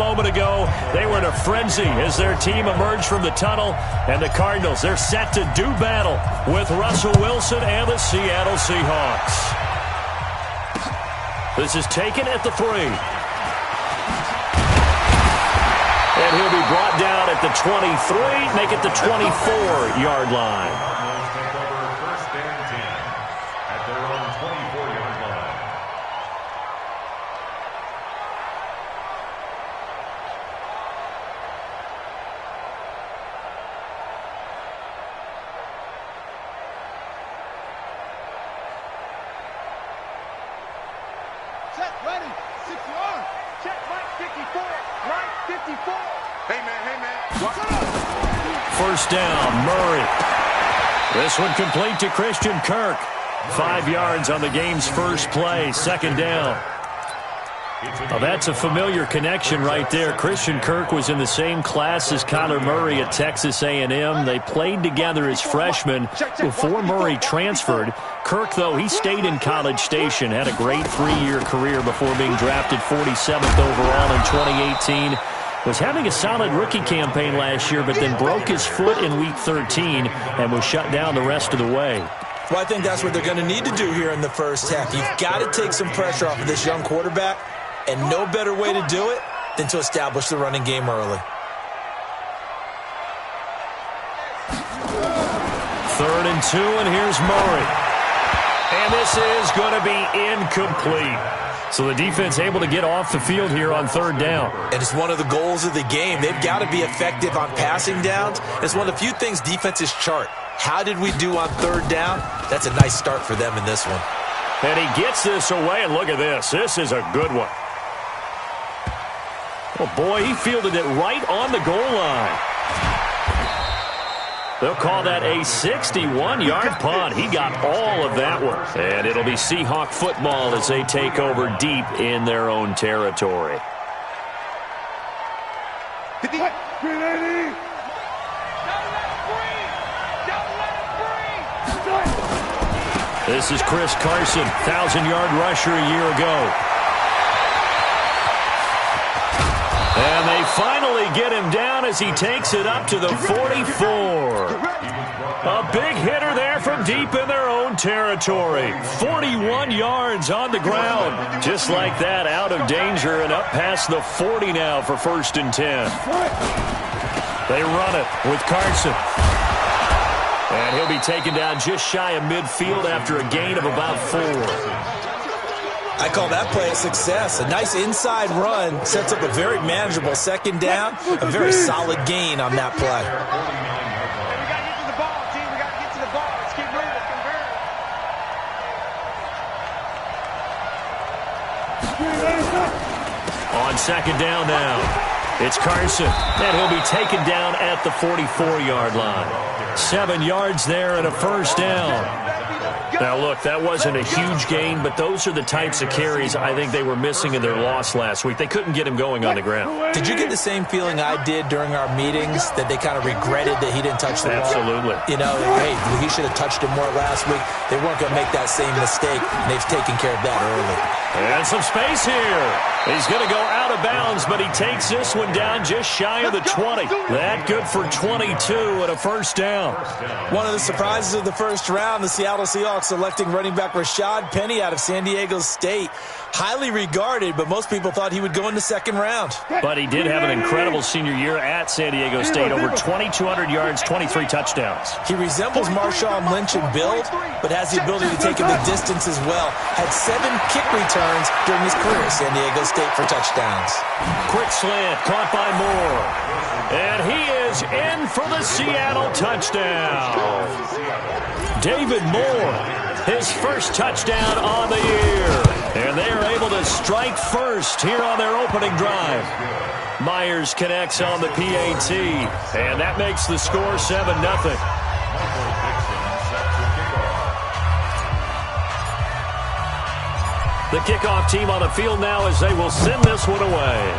moment ago. They were in a frenzy as their team emerged from the tunnel. And the Cardinals, they're set to do battle with Russell Wilson and the Seattle Seahawks. This is taken at the 3. And he'll be brought down at the 23, make it the 24-yard line. First down, Murray. This one complete to Christian Kirk. 5 yards on the game's first play, second down. Well, that's a familiar connection right there. Christian Kirk was in the same class as Kyler Murray at Texas A&M. They played together as freshmen before Murray transferred. Kirk, though, he stayed in College Station, had a great 3-year career before being drafted 47th overall in 2018. Was having a solid rookie campaign last year, but then broke his foot in Week 13 and was shut down the rest of the way. Well, I think that's what they're going to need to do here in the first half. You've got to take some pressure off of this young quarterback, and no better way to do it than to establish the running game early. 3rd and 2, and here's Murray. And this is going to be incomplete. So the defense able to get off the field here on 3rd down. And it's one of the goals of the game. They've got to be effective on passing downs. It's one of the few things defenses chart. How did we do on 3rd down? That's a nice start for them in this one. And he gets this away, and look at this. This is a good one. Oh, boy, he fielded it right on the goal line. They'll call that a 61-yard punt. He got all of that one. And it'll be Seahawk football as they take over deep in their own territory. This is Chris Carson, 1,000-yard rusher a year ago. And they finally get him down as he takes it up to the 44. A big hitter there from deep in their own territory. 41 yards on the ground. Just like that, out of danger and up past the 40 now for 1st and 10. They run it with Carson. And he'll be taken down just shy of midfield after a gain of about 4. I call that play a success. A nice inside run sets up a very manageable 2nd down. A very solid gain on that play. We got to get to the ball, team. We got to get to the ball. Let's keep moving. On 2nd down now, it's Carson. And he'll be taken down at the 44-yard line. 7 yards there and a 1st down. Now, look, that wasn't a huge gain, but those are the types of carries I think they were missing in their loss last week. They couldn't get him going on the ground. Did you get the same feeling I did during our meetings, that they kind of regretted that he didn't touch the ball? Absolutely. You know, hey, he should have touched it more last week. They weren't going to make that same mistake, and they've taken care of that early. And some space here. He's going to go out of bounds, but he takes this one down just shy of the 20. That good for 22 and a 1st down. One of the surprises of the first round, the Seattle Seahawks selecting running back Rashad Penny out of San Diego State. Highly regarded, but most people thought he would go in the 2nd round. But he did have an incredible senior year at San Diego State. Over 2,200 yards, 23 touchdowns. He resembles Marshawn Lynch in build, but has the ability to take him the distance as well. Had 7 kick returns during his career at San Diego State for touchdowns. Quick slant, caught by Moore. And he is in for the Seattle touchdown. David Moore, his first touchdown on the year. And they are able to strike first here on their opening drive. Myers connects on the PAT, and that makes the score 7-0. The kickoff team on the field now as they will send this one away.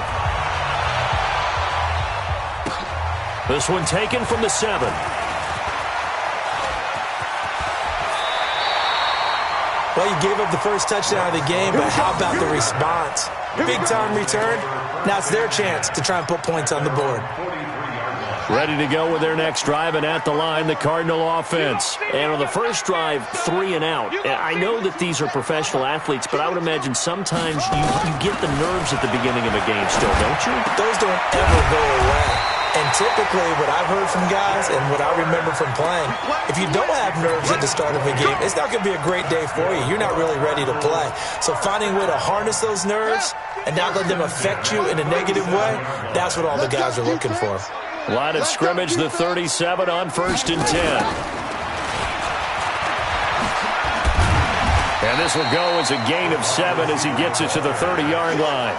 This one taken from the 7. Well, you gave up the first touchdown of the game, but how about the response? Big-time return, Now it's their chance to try and put points on the board. Ready to go with their next drive, and at the line, the Cardinal offense. And on the first drive, 3 and out. I know that these are professional athletes, but I would imagine sometimes you get the nerves at the beginning of a game still, don't you? Those don't ever go away. And typically, what I've heard from guys and what I remember from playing, if you don't have nerves at the start of a game, it's not going to be a great day for you. You're not really ready to play. So finding a way to harness those nerves and not let them affect you in a negative way, that's what all the guys are looking for. Line of scrimmage, the 37 on 1st and 10. And this will go as a gain of 7 as he gets it to the 30-yard line.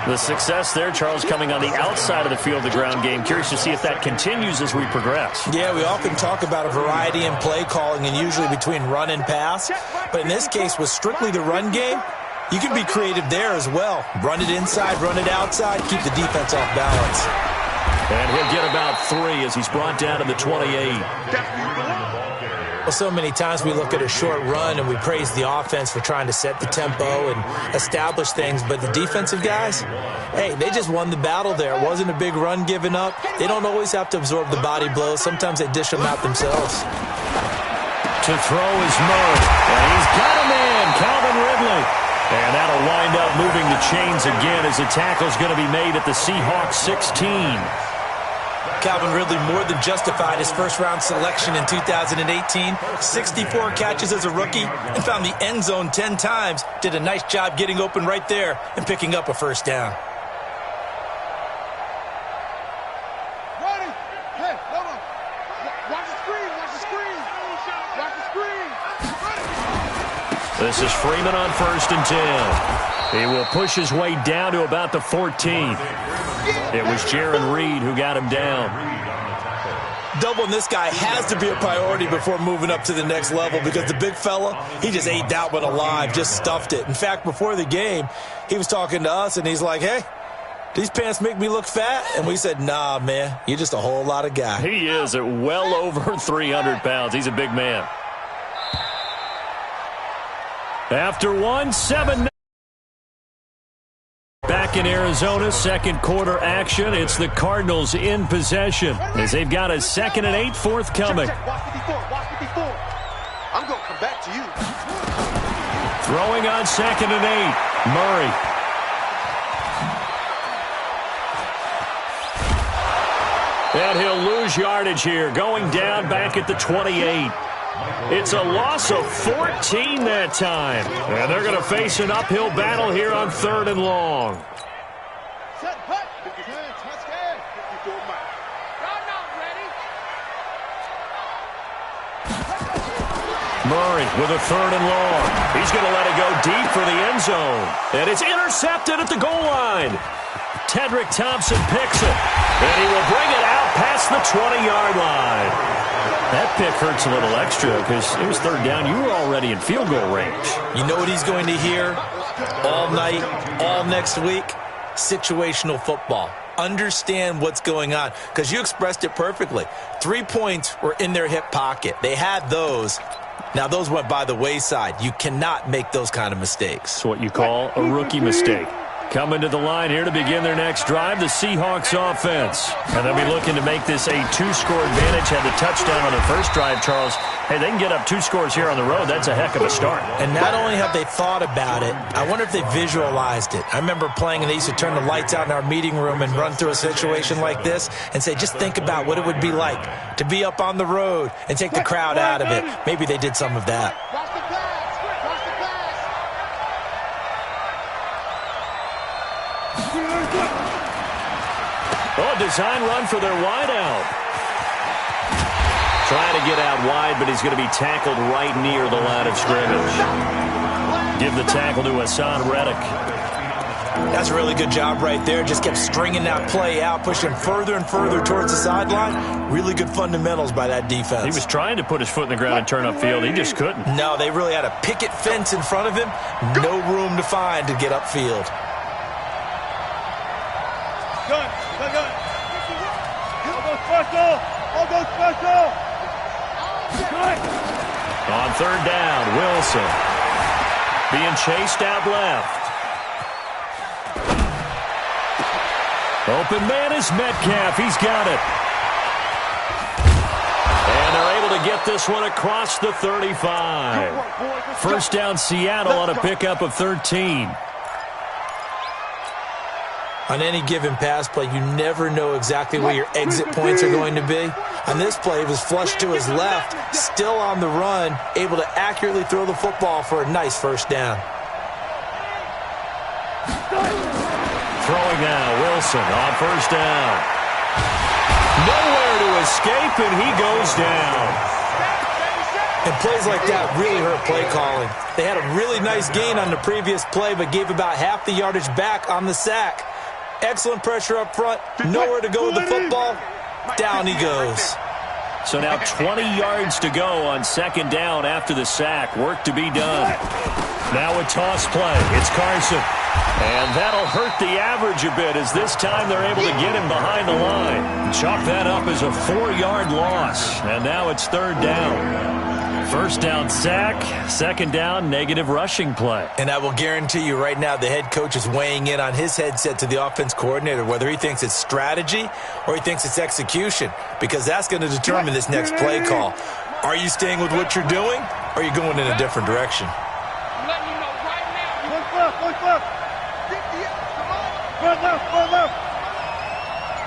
The success there, Charles, coming on the outside of the field, the ground game. Curious to see if that continues as we progress. Yeah, we often talk about a variety in play calling and usually between run and pass. But in this case, with strictly the run game, you can be creative there as well. Run it inside, run it outside, keep the defense off balance. And he'll get about 3 as he's brought down to the 28. Well, so many times we look at a short run and we praise the offense for trying to set the tempo and establish things, but the defensive guys, hey, they just won the battle there. It wasn't a big run given up. They don't always have to absorb the body blows. Sometimes they dish them out themselves. To throw is Murray, and he's got a man, Calvin Ridley. And that'll wind up moving the chains again as the tackle's going to be made at the Seahawks 16. Calvin Ridley more than justified his first-round selection in 2018. 64 catches as a rookie and found the end zone 10 times. Did a nice job getting open right there and picking up a first down. Ready? Hey, hold on. Watch the screen. Watch the screen. Watch the screen. Ready? This is Freeman on 1st and 10. He will push his way down to about the 14. It was Jaron Reed who got him down. Doubling this guy has to be a priority before moving up to the next level because the big fella, he just ate that one alive, just stuffed it. In fact, before the game, he was talking to us, and he's like, hey, these pants make me look fat? And we said, nah, man, you're just a whole lot of guy. He is at well over 300 pounds. He's a big man. After 7. Back in Arizona, second quarter action. It's the Cardinals in possession as they've got a 2nd and 8 forthcoming. Watch 54. Watch 54. I'm going to come back to you. Throwing on 2nd and 8. Murray. And he'll lose yardage here, going down back at the 28. It's a loss of 14 that time. And they're going to face an uphill battle here on 3rd and long. Set, hut. 10, touchdown. 54 miles. Y'all not ready. Murray with a 3rd and long. He's going to let it go deep for the end zone. And it's intercepted at the goal line. Tedrick Thompson picks it. And he will bring it out past the 20-yard line. That pick hurts a little extra because it was 3rd down. You were already in field goal range. You know what he's going to hear all night, all next week? Situational football. Understand what's going on because you expressed it perfectly. 3 points were in their hip pocket. They had those. Now, those went by the wayside. You cannot make those kind of mistakes. It's what you call a rookie mistake. Coming to the line here to begin their next drive, the Seahawks offense. And they'll be looking to make this a 2-score advantage. Had the touchdown on the first drive, Charles. Hey, they can get up 2 scores here on the road. That's a heck of a start. And not only have they thought about it, I wonder if they visualized it. I remember playing and they used to turn the lights out in our meeting room and run through a situation like this and say, just think about what it would be like to be up on the road and take the crowd out of it. Maybe they did some of that. Watch the pass. Watch the pass. Oh, design run for their wideout. Trying to get out wide, but he's going to be tackled right near the line of scrimmage. Give the tackle to Hassan Reddick. That's a really good job right there. Just kept stringing that play out, pushing further and further towards the sideline. Really good fundamentals by that defense. He was trying to put his foot in the ground and turn upfield. He just couldn't. No, they really had a picket fence in front of him. No room to find to get upfield. Good. All go special. All go special. Good. On 3rd down, Wilson being chased out left. Open man is Metcalf. He's got it. And they're able to get this one across the 35. First down Seattle on a pickup of 13. On any given pass play, you never know exactly where your exit points are going to be. On this play, it was flushed to his left, still on the run, able to accurately throw the football for a nice first down. Throwing now, Wilson on first down. Nowhere to escape, and he goes down. And plays like that really hurt play calling. They had a really nice gain on the previous play, but gave about half the yardage back on the sack. Excellent pressure up front, nowhere to go with the football. Down he goes. So now 20 yards to go on second down after the sack. Work to be done. Now a toss play. It's Carson. And that'll hurt the average a bit as this time they're able to get him behind the line. Chalk that up as a 4-yard loss. And now it's third down. First down sack, second down negative rushing play. And I will guarantee you right now the head coach is weighing in on his headset to the offense coordinator, whether he thinks it's strategy or he thinks it's execution, because that's going to determine this next play call. Are you staying with what you're doing, or are you going in a different direction? I'm letting you know right now. Look left. Come on. Go left.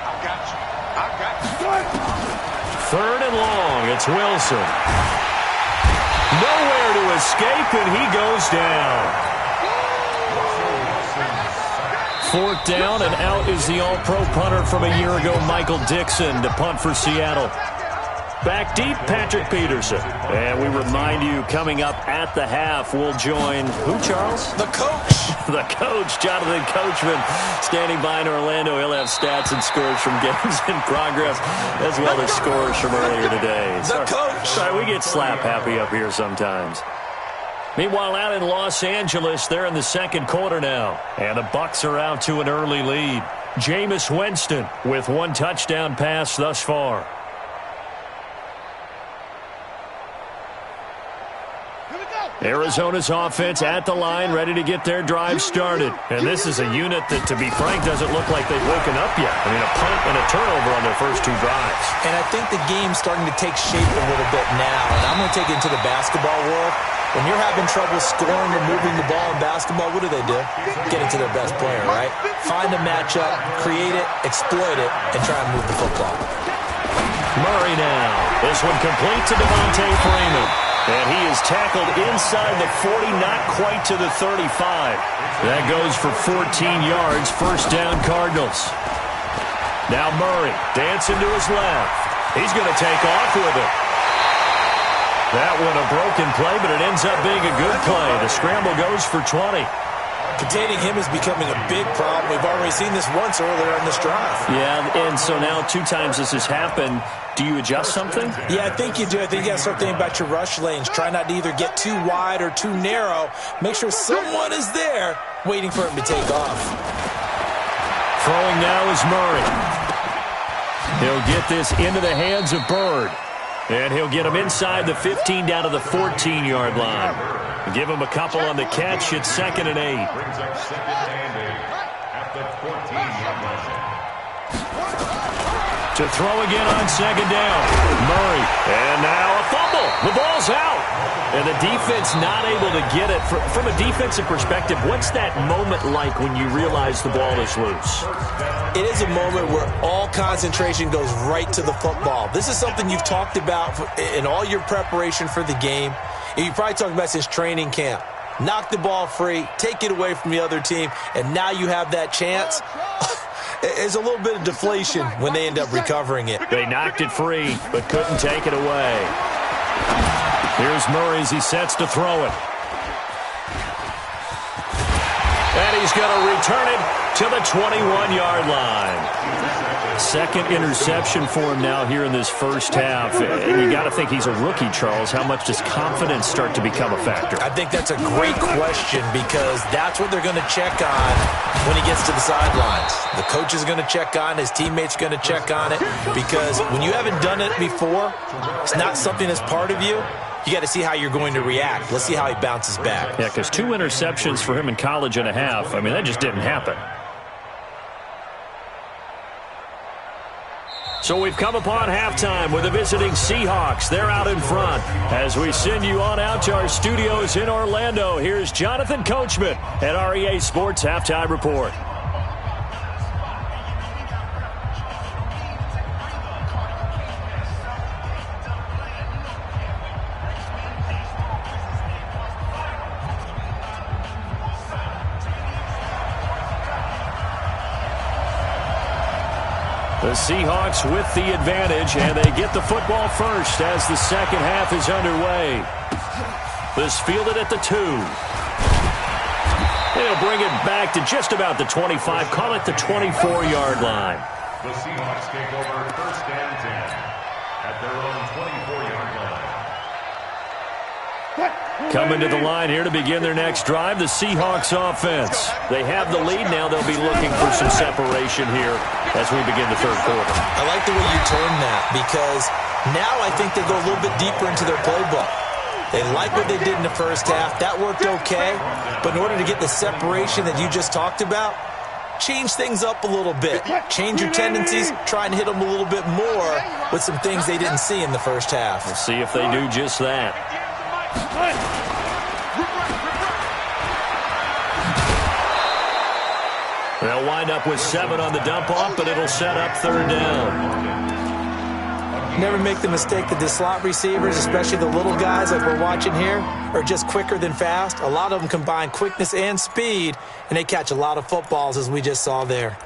I got you. Third and long, it's Wilson. Nowhere to escape, and he goes down. Fourth down, and out is the all-pro punter from a year ago, Michael Dixon, to punt for Seattle. Back deep, Patrick Peterson. And we remind you, coming up at the half, we'll join who, Charles? The coach. The coach, Jonathan Coachman, standing by in Orlando. He'll have stats and scores from games in progress, as well as scores from earlier today. The coach. Sorry, we get slap happy up here sometimes. Meanwhile, out in Los Angeles, they're in the second quarter now. And the Bucs are out to an early lead. Jameis Winston with one touchdown pass thus far. Arizona's offense at the line, ready to get their drive started. And this is a unit that, to be frank, doesn't look like they've woken up yet. I mean, a punt and a turnover on their first two drives. And I think the game's starting to take shape a little bit now. And I'm going to take it into the basketball world. When you're having trouble scoring or moving the ball in basketball, what do? Get it to their best player, right? Find a matchup, create it, exploit it, and try and move the football. Murray now. This one complete to Devontae Freeman. And he is tackled inside the 40, not quite to the 35. That goes for 14 yards, first down Cardinals. Now Murray, dancing to his left. He's going to take off with it. That one a broken play, but it ends up being a good play. The scramble goes for 20. Containing him is becoming a big problem. We've already seen this once earlier in this drive. Yeah, and so now 2 times this has happened. Do you adjust something? Yeah, I think you do. I think you got to start thinking about your rush lanes. Try not to either get too wide or too narrow. Make sure someone is there waiting for him to take off. Throwing now is Murray. He'll get this into the hands of Bird. And he'll get him inside the 15 down to the 14-yard line. Give him a couple on the catch. It's 2nd and 8. To throw again on second down. Murray. And now a fumble. The ball's out. And the defense not able to get it. From a defensive perspective, what's that moment like when you realize the ball is loose? It is a moment where all concentration goes right to the football. This is something you've talked about in all your preparation for the game. You probably talked about since training camp. Knock the ball free, take it away from the other team, and now you have that chance. There's a little bit of deflation when they end up recovering it. They knocked it free, but couldn't take it away. Here's Murray as he sets to throw it. And he's going to return it to the 21-yard line. Second interception for him now here in this first half. And you got to think he's a rookie, Charles. How much does confidence start to become a factor? I think that's a great question because that's what they're going to check on when he gets to the sidelines. The coach is going to check on, his teammates are going to check on it because when you haven't done it before, it's not something that's part of you. You got to see how you're going to react. Let's see how he bounces back. Yeah, because 2 interceptions for him in college and a half, I mean, that just didn't happen. So we've come upon halftime with the visiting Seahawks. They're out in front. As we send you on out to our studios in Orlando, here's Jonathan Coachman at REA Sports Halftime Report. The Seahawks with the advantage, and they get the football first as the second half is underway. This fielded at the 2. They'll bring it back to just about the 25, call it the 24-yard line. The Seahawks take over first and 10 at their own 24-yard line. Coming to the line here to begin their next drive, the Seahawks offense. They have the lead. Now they'll be looking for some separation here as we begin the third quarter. I like the way you turn that, because now I think they go a little bit deeper into their playbook. They like what they did in the first half. That worked okay. But in order to get the separation that you just talked about, change things up a little bit. Change your tendencies. Try and hit them a little bit more with some things they didn't see in the first half. We'll see if they do just that. They'll wind up with 7 on the dump-off, but it'll set up third down. Never make the mistake that the slot receivers, especially the little guys like we're watching here, are just quicker than fast. A lot of them combine quickness and speed, and they catch a lot of footballs, as we just saw there.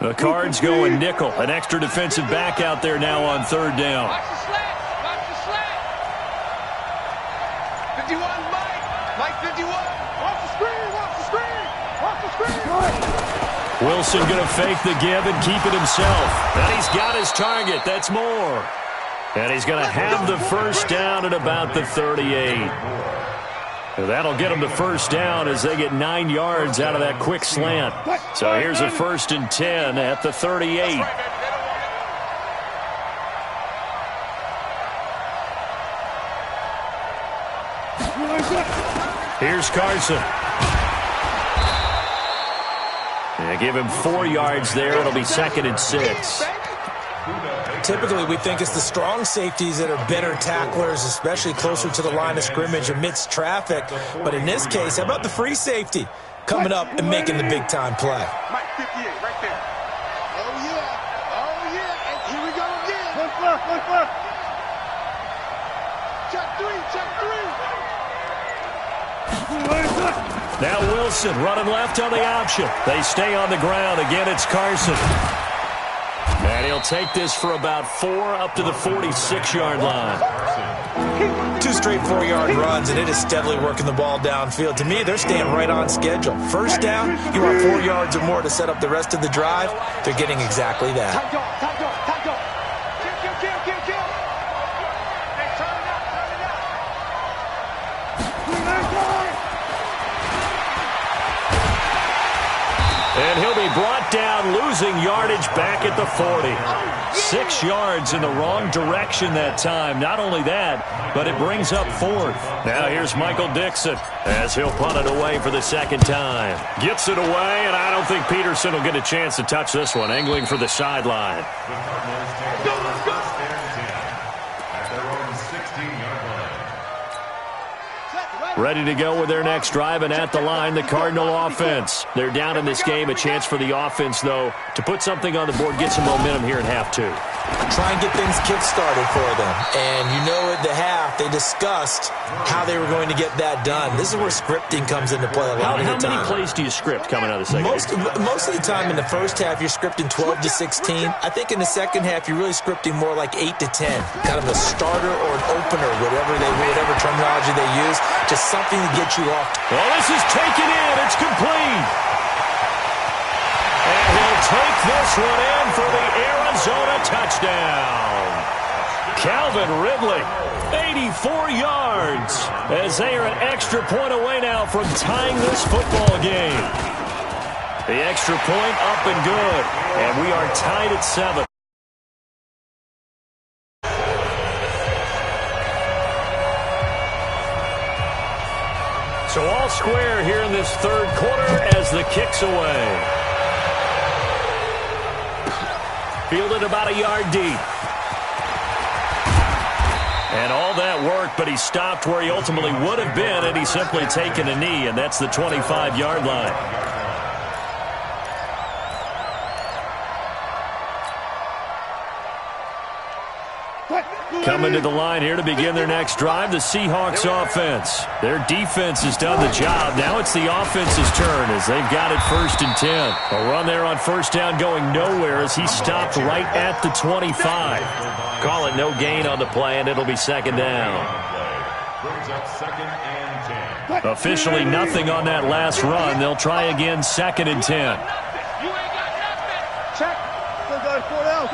The Cards going nickel. An extra defensive back out there now on third down. Watch the slant. Watch the slant. 51, Mike 51. Watch the screen. Watch the screen. Watch the screen. Wilson going to fake the give and keep it himself. And he's got his target. That's more. And he's going to have the first down at about the 38. That'll get them to first down as they get 9 yards out of that quick slant. So here's a 1st and 10 at the 38. Here's Carson. They give him 4 yards there. It'll be 2nd and 6. Typically, we think it's the strong safeties that are better tacklers, especially closer to the line of scrimmage amidst traffic. But in this case, how about the free safety coming up and making the big-time play? Mike 58, right there. Oh, yeah. Oh, yeah. And here we go again. Look left. Check 3, check 3. Now Wilson running left on the option. They stay on the ground. Again, it's Carson. And he'll take this for about 4 up to the 46-yard line. 2 straight 4-yard runs, and it is steadily working the ball downfield. To me, they're staying right on schedule. First down, you want 4 yards or more to set up the rest of the drive. They're getting exactly that. Tight go. Kill. Hey, turn it out. And he'll be brought down, losing yardage back at the 40. 6 yards in the wrong direction that time. Not only that, but it brings up 4th. Now here's Michael Dixon as he'll punt it away for the 2nd time. Gets it away, and I don't think Peterson will get a chance to touch this one. Angling for the sideline. Ready to go with their next drive, and at the line, the Cardinal offense. They're down in this game. A chance for the offense, though, to put something on the board, get some momentum here in half 2. Try and get things kick-started for them. And you know at the half, they discussed how they were going to get that done. This is where scripting comes into play a lot of the time. How many plays do you script coming out of the second half? Most of the time in the first half, you're scripting 12 to 16. I think in the second half, you're really scripting more like 8 to 10. Kind of a starter or an opener, whatever terminology they use. Just something to get you off. Well, this is taken in. It's complete. And he'll take this one in for the Arizona touchdown. Calvin Ridley, 84 yards, as they are an extra point away now from tying this football game. The extra point up and good, and we are tied at 7. So all square here in this third quarter as the kick's away. Fielded about a yard deep. And all that work, but he stopped where he ultimately would have been had he simply taken a knee, and that's the 25-yard line. Coming to the line here to begin their next drive, the Seahawks offense. Their defense has done the job. Now it's the offense's turn as they've got it 1st and 10. A run there on first down going nowhere as he stopped right at the 25. Call it no gain on the play, and it'll be 2nd down. Officially nothing on that last run. They'll try again 2nd and 10. Check. Four down.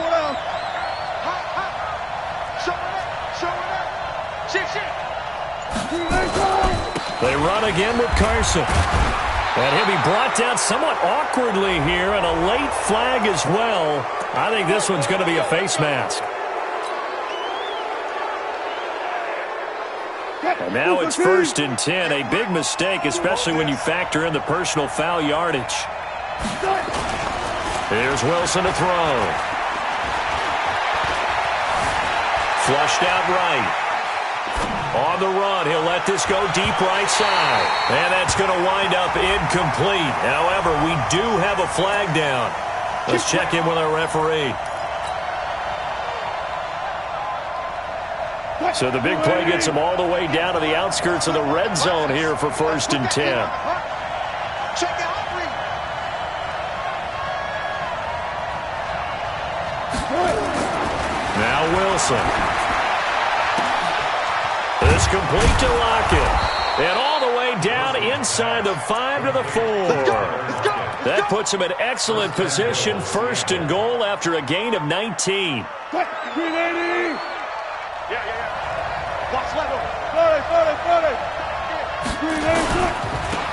They run again with Carson. And he'll be brought down somewhat awkwardly here, and a late flag as well. I think this one's going to be a face mask. And now it's 1st and 10. A big mistake, especially when you factor in the personal foul yardage. Here's Wilson to throw. Flushed out right. On the run, he'll let this go deep right side. And that's going to wind up incomplete. However, we do have a flag down. Let's check in with our referee. So the big play gets him all the way down to the outskirts of the red zone here for 1st and 10. Now Wilson. It's complete to Lockett. And all the way down inside the 5 to the 4. That puts him in excellent position, 1st and goal after a gain of 19.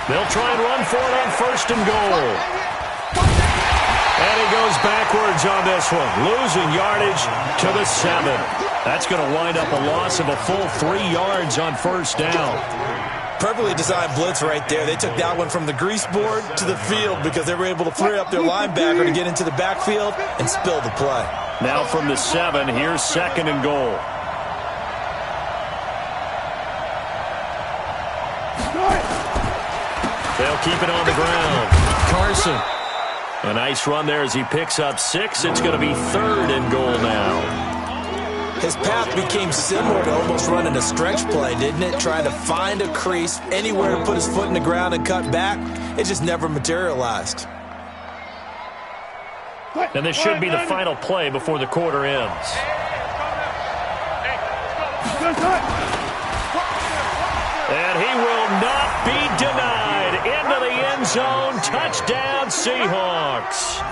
They'll try and run for it on 1st and goal. And he goes backwards on this one, losing yardage to the 7. That's going to wind up a loss of a full 3 yards on 1st down. Perfectly designed blitz right there. They took that one from the grease board to the field because they were able to free up their linebacker to get into the backfield and spill the play. Now from the 7, here's 2nd and goal. They'll keep it on the ground. Carson. A nice run there as he picks up 6. It's going to be 3rd and goal now. His path became similar to almost running a stretch play, didn't it? Trying to find a crease, anywhere to put his foot in the ground and cut back. It just never materialized. And this should be the final play before the quarter ends. And he will not be denied. Into the end zone. Touchdown, Seahawks.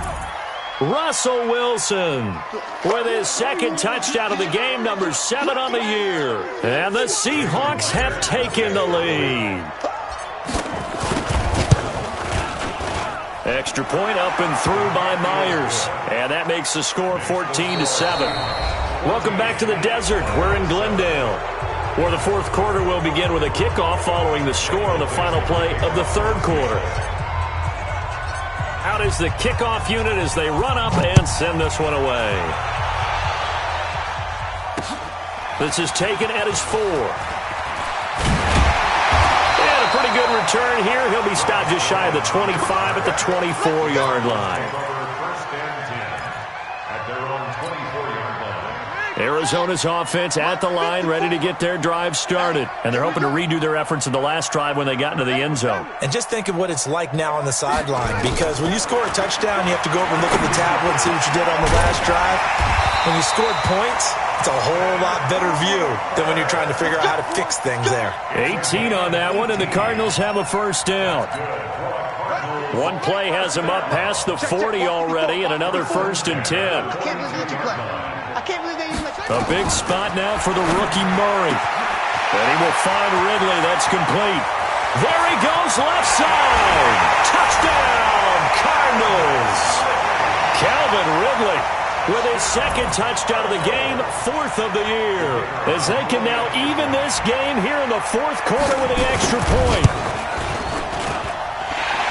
Russell Wilson with his 2nd touchdown of the game, number 7 on the year. And the Seahawks have taken the lead. Extra point up and through by Myers. And that makes the score 14-7. Welcome back to the desert. We're in Glendale, where the 4th quarter will begin with a kickoff following the score on the final play of the 3rd quarter. Out is the kickoff unit as they run up and send this one away. This is taken at his 4. And a pretty good return here. He'll be stopped just shy of the 25 at the 24-yard line. Arizona's offense at the line, ready to get their drive started. And they're hoping to redo their efforts in the last drive when they got into the end zone. And just think of what it's like now on the sideline, because when you score a touchdown, you have to go over and look at the tablet and see what you did on the last drive. When you scored points, it's a whole lot better view than when you're trying to figure out how to fix things there. 18 on that one, and the Cardinals have a 1st down. One play has them up past the 40 already, and another 1st and 10. A big spot now for the rookie Murray. And he will find Ridley. That's complete. There he goes, left side. Touchdown, Cardinals. Calvin Ridley with his 2nd touchdown of the game, 4th of the year. As they can now even this game here in the 4th quarter with the extra point.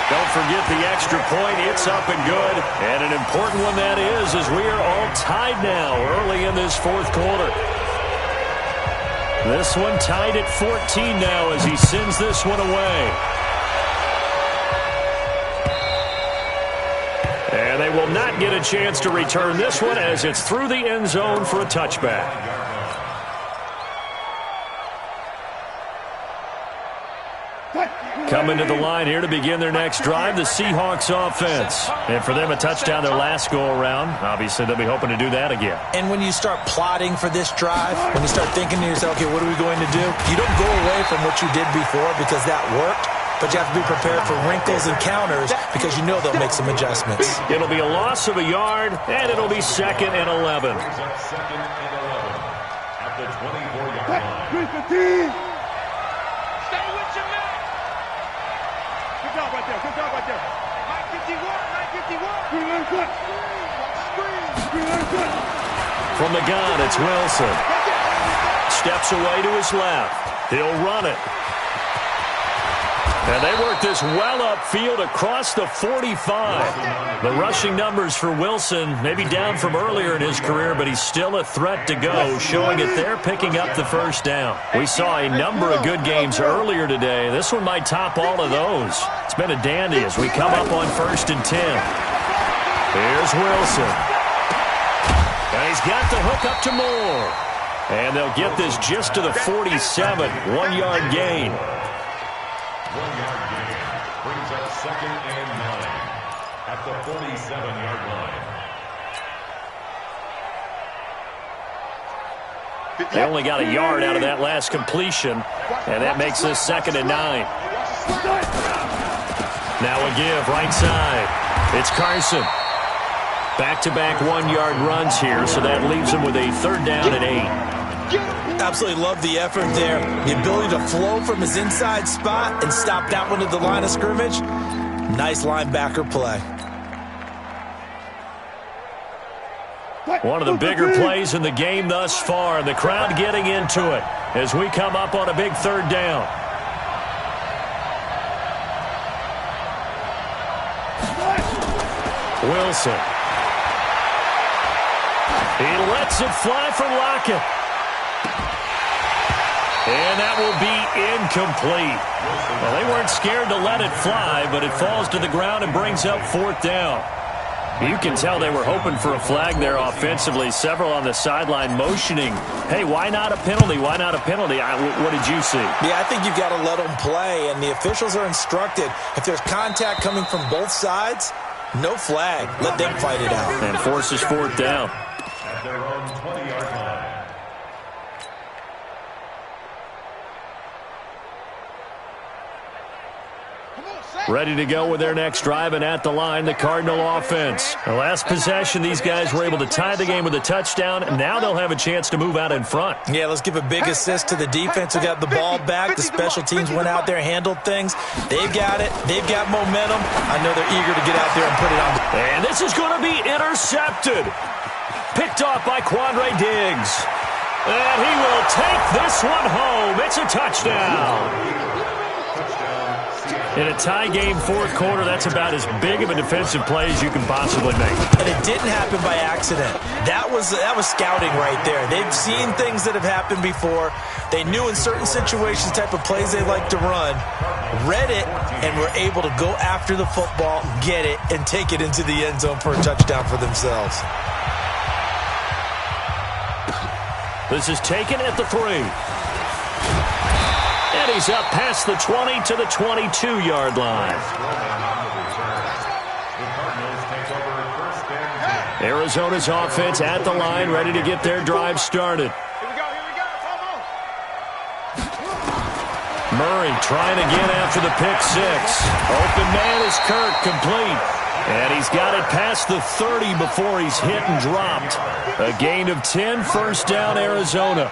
Don't forget the extra point. It's up and good. And an important one that is, as we are all tied now early in this fourth quarter. This one tied at 14 now as he sends this one away. And they will not get a chance to return this one as it's through the end zone for a touchback. Coming to the line here to begin their next drive, the Seahawks offense. And for them, a touchdown their last go-around. Obviously, they'll be hoping to do that again. And when you start plotting for this drive, when you start thinking to yourself, okay, what are we going to do? You don't go away from what you did before because that worked, but you have to be prepared for wrinkles and counters because you know they'll make some adjustments. It'll be a loss of a yard, and it'll be 2nd and 11. Second and 11 at the 24-yard line. Good job right there. Good job right there. Mike 51. Mike 51. From the gun, it's Wilson. Steps away to his left. He'll run it. And they work this well upfield across the 45. The rushing numbers for Wilson may be down from earlier in his career, but he's still a threat to go, showing it they're picking up the first down. We saw a number of good games earlier today. This one might top all of those. It's been a dandy as we come up on 1st and 10. Here's Wilson. And he's got the hook up to Moore. And they'll get this just to the 47, 1-yard gain. 1-yard gain brings up 2nd and 9 at the 47-yard line. They only got a yard out of that last completion, and that makes this 2nd and 9. Now a give, right side. It's Carson. Back-to-back 1-yard runs here, so that leaves him with a 3rd down and 8. Absolutely love the effort there. The ability to flow from his inside spot and stop that one at the line of scrimmage. Nice linebacker play. One of the bigger plays in the game thus far, and the crowd getting into it as we come up on a big 3rd down. Wilson. He lets it fly for Lockett. And that will be incomplete. Well, they weren't scared to let it fly, but it falls to the ground and brings up 4th down. You can tell they were hoping for a flag there offensively. Several on the sideline motioning, hey, why not a penalty? Why not a penalty? What did you see? Yeah, I think you've got to let them play, and the officials are instructed. If there's contact coming from both sides, no flag. Let them fight it out. And forces 4th down. At their own 20-yard line. Ready to go with their next drive, and at the line, the Cardinal offense. The last possession, these guys were able to tie the game with a touchdown, and now they'll have a chance to move out in front. Yeah, let's give a big assist to the defense who got the ball back. The special teams went out there, handled things. They've got it. They've got momentum. I know they're eager to get out there and put it on. And this is going to be intercepted. Picked off by Quandre Diggs. And he will take this one home. It's a touchdown. In a tie game 4th quarter, that's about as big of a defensive play as you can possibly make. And it didn't happen by accident. That was scouting right there. They've seen things that have happened before. They knew in certain situations the type of plays they like to run, read it, and were able to go after the football, get it, and take it into the end zone for a touchdown for themselves. This is taken at the 3. And he's up past the 20 to the 22-yard line. Arizona's offense at the line, ready to get their drive started. Murray trying again after the pick 6. Open man is Kirk, complete. And he's got it past the 30 before he's hit and dropped. A gain of 10, 1st down, Arizona.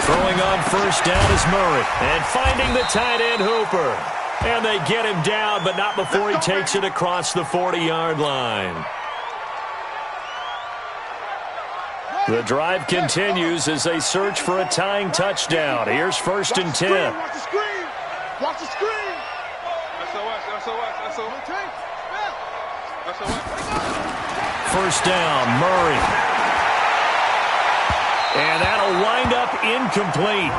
Throwing on 1st down is Murray. And finding the tight end, Hooper. And they get him down, but not before he takes it across the 40-yard line. The drive continues as they search for a tying touchdown. Here's 1st and 10. Watch the screen. Watch the screen. First down, Murray. And that'll wind up incomplete.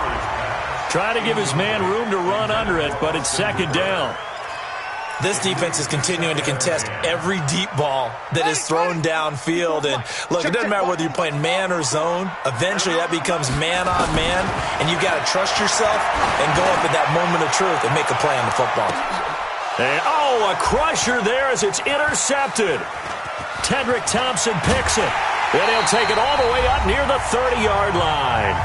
Try to give his man room to run under it, but it's second down. This defense is continuing to contest every deep ball that is thrown downfield. And, look, it doesn't matter whether you're playing man or zone. Eventually, that becomes man-on-man, and you've got to trust yourself and go up at that moment of truth and make a play on the football. And, a crusher there as it's intercepted. Tedrick Thompson picks it. And he'll take it all the way up near the 30-yard line.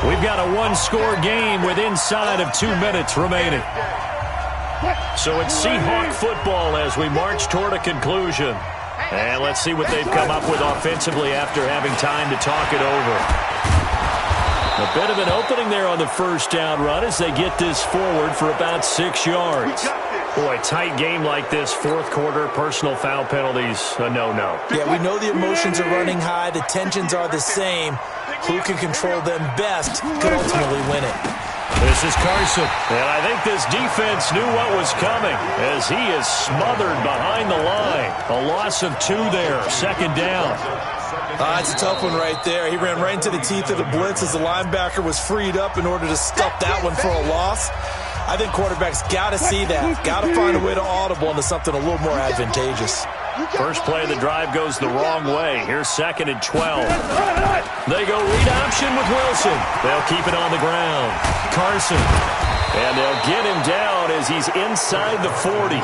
We've got a one-score game with inside of 2 minutes remaining. So it's Seahawk football as we march toward a conclusion. And let's see what they've come up with offensively after having time to talk it over. A bit of an opening there on the first down run as they get this forward for about 6 yards. Boy, tight game like this, fourth quarter, personal foul penalties, a no-no. Yeah, we know the emotions are running high. The tensions are the same. Who can control them best could ultimately win it. This is Carson, and I think this defense knew what was coming as he is smothered behind the line. A loss of 2 there, second down. It's a tough one right there. He ran right into the teeth of the blitz as the linebacker was freed up in order to stuff that one for a loss. I think quarterbacks got to see that, got to find a way to audible into something a little more advantageous. First play of the drive goes the wrong way. Here's second and 12. They go read option with Wilson. They'll keep it on the ground. Carson. And they'll get him down as he's inside the 40.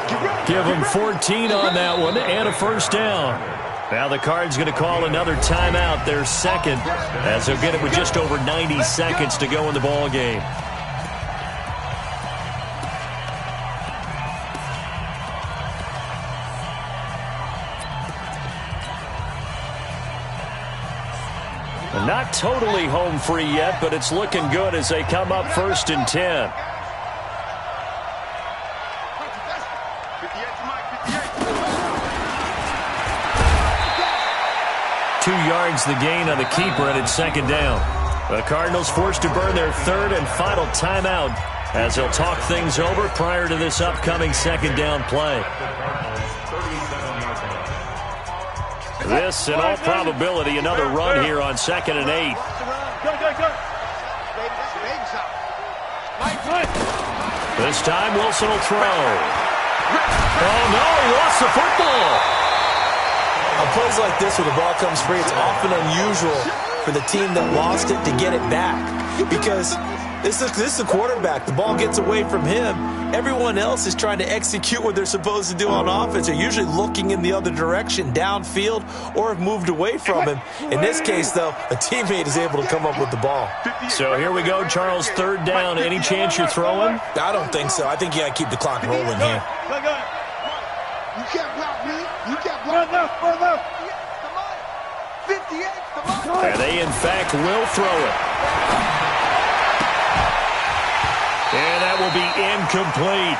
Give him 14 on that one and a first down. Now the Cards going to call another timeout, their second, as they'll get it with just over 90 seconds to go in the ball game. Not totally home free yet, but it's looking good as they come up first and 10. Two yards the gain on the keeper, and it's second down. The Cardinals forced to burn their third and final timeout as they'll talk things over prior to this upcoming second down play. This, in all probability, another run here on second and 8. This time, Wilson will throw. Oh, no, he lost the football. On plays like this where the ball comes free, it's often unusual for the team that lost it to get it back. Because this is the quarterback. The ball gets away from him. Everyone else is trying to execute what they're supposed to do on offense. They're usually looking in the other direction, downfield, or have moved away from him. In this case, though, a teammate is able to come up with the ball. So here we go, Charles, third down. Any chance you're throwing? I don't think so. I think you got to keep the clock rolling here. You can't block me. You can't block me. 58, come on. And they, in fact, will throw it. And that will be incomplete.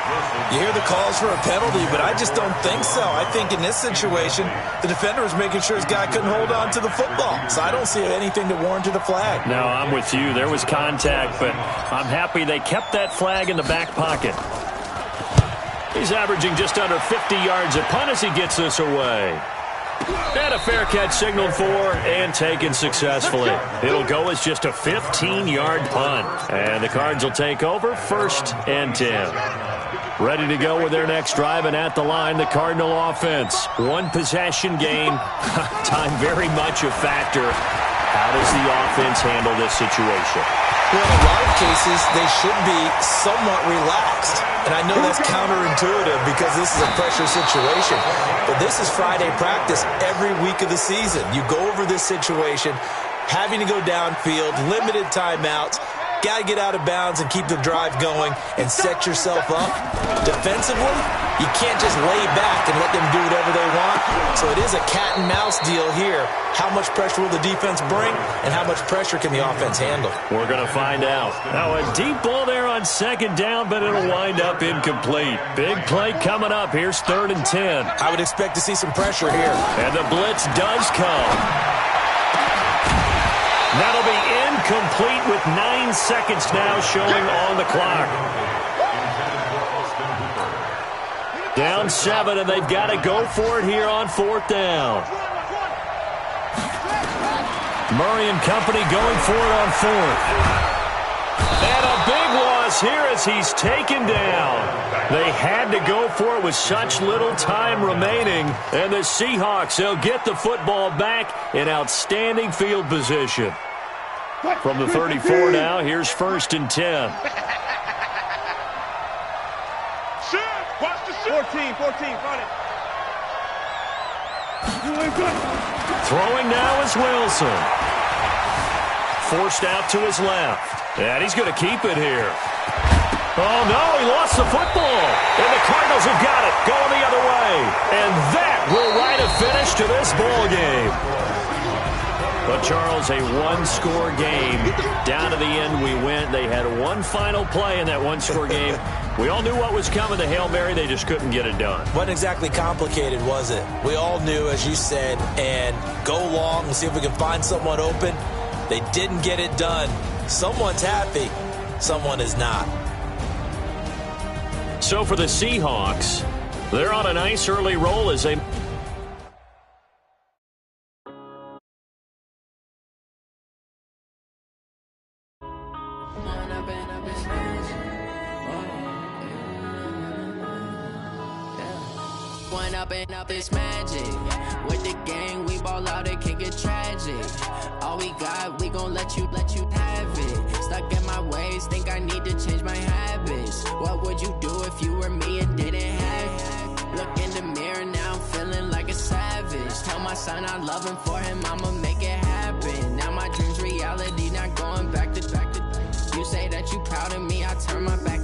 You hear the calls for a penalty, but I just don't think so. I think in this situation, the defender was making sure his guy couldn't hold on to the football. So I don't see anything to warrant a flag. No, I'm with you. There was contact, but I'm happy they kept that flag in the back pocket. He's averaging just under 50 yards a punt as he gets this away. And a fair catch signaled for and taken successfully. It'll go as just a 15-yard punt. And the Cards will take over first and 10. Ready to go with their next drive, and at the line, the Cardinal offense. One possession game. Time very much a factor. How does the offense handle this situation? Well, in a lot of cases, they should be somewhat relaxed. And I know that's counterintuitive because this is a pressure situation. But this is Friday practice every week of the season. You go over this situation, having to go downfield, limited timeouts, got to get out of bounds and keep the drive going and set yourself up. Defensively, you can't just lay back and let them do whatever they want. So it is a cat and mouse deal here. How much pressure will the defense bring and how much pressure can the offense handle? We're going to find out. Now a deep ball there on second down, but it'll wind up incomplete. Big play coming up. Here's third and 10. I would expect to see some pressure here. And the blitz does come. That'll be incomplete with 9 seconds now showing on the clock. Down 7, and they've got to go for it here on 4th down. Murray and company going for it on 4th. And a big loss here as he's taken down. They had to go for it with such little time remaining. And the Seahawks, they'll get the football back in outstanding field position. From the 34 now, here's 1st and 10. 14, run it. Throwing now is Wilson. Forced out to his left. And he's going to keep it here. Oh, no, he lost the football. And the Cardinals have got it, going the other way. And that will write a finish to this ball game. But, Charles, a one-score game. Down to the end we went. They had one final play in that one-score game. We all knew what was coming, the Hail Mary. They just couldn't get it done. Wasn't exactly complicated, was it? We all knew, as you said, and go long and see if we can find someone open. They didn't get it done. Someone's happy. Someone is not. So for the Seahawks, they're on a nice early roll as they... Up this magic with the gang, we ball out, it can get tragic. All we got, we gon' let you have it. Stuck in my ways, think I need to change my habits. What would you do if you were me and didn't have it? Look in the mirror now, I'm feeling like a savage. Tell my son I love him, for him I'ma make it happen. Now my dreams reality, not going back to. You say that you proud of me, I turn my back